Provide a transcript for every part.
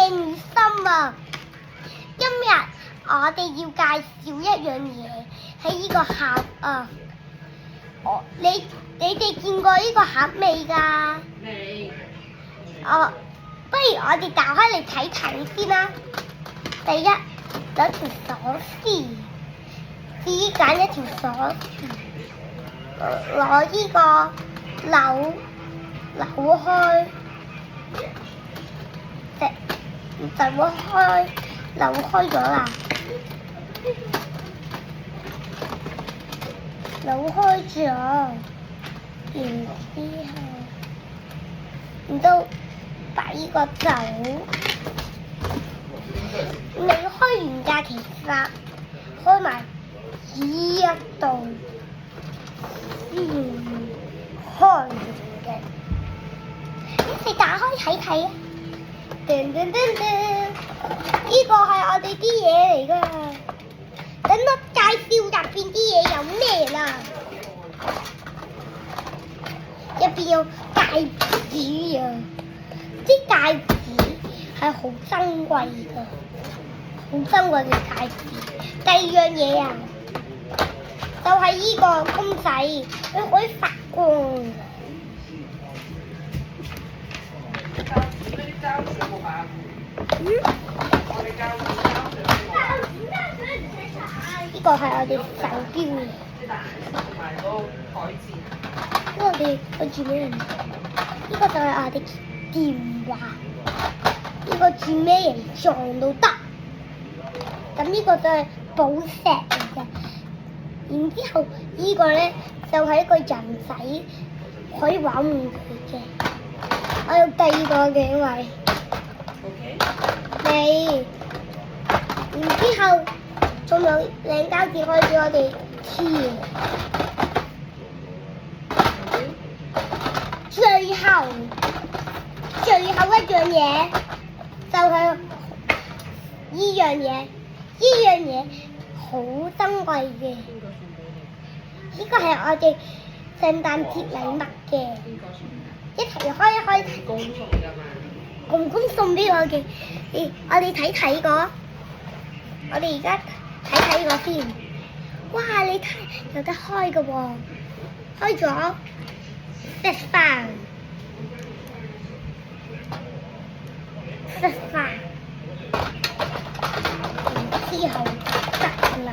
正心啊！今日我哋要介紹一樣嘢喺呢個盒啊！你哋見過呢個盒未㗎？未。不如我哋打開嚟睇睇先啦。第一，有條鎖匙，自己揀一條鎖匙，攞呢個扭開，扭開咗啦，扭開咗，然之後擺呢個走。未開完㗎，其實開埋呢一度先開完嘅。一齊打開睇睇啊！噔噔噔噔，呢個係我哋啲嘢嚟㗎。等我介紹入邊啲嘢有咩啦。入邊有戒指啊！啲戒指係好珍貴㗎，好珍貴嘅戒指。第二樣嘢啊，就係呢個公仔，佢可以發光㗎。呢個係我哋手錶嚟。我哋轉咩人？呢個就係我哋電話。呢個轉咩形狀都得。咁呢個就係寶石嚟嘅。然之後呢個咧就係一個人仔，可以玩玩具嘅。我有第二個嘅，因為你，然之後仲有領膠紙可以俾我哋黐。最後一樣嘢就係呢樣嘢，呢樣嘢好珍貴嘅。呢個係我哋聖誕節禮物嘅，一齊開一開。公公送俾我嘅，我哋睇睇個，我哋而家睇睇個先。哇！你睇有得開嘅喎，開咗食飯。之後得啦。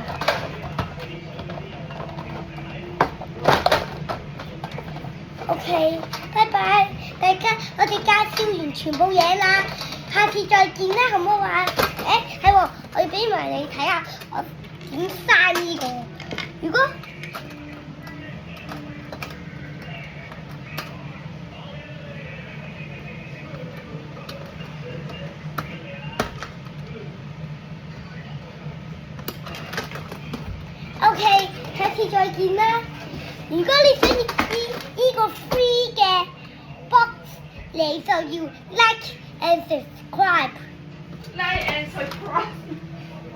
OK， 拜拜，大家，我哋介紹完全部嘢啦，下次再見啦，好唔好啊？係喎，我要俾埋你睇下我點刪呢個。如果OK， 下次再見啦。如果你想要呢個 free 嘅 box， 你就要 like and subscribe。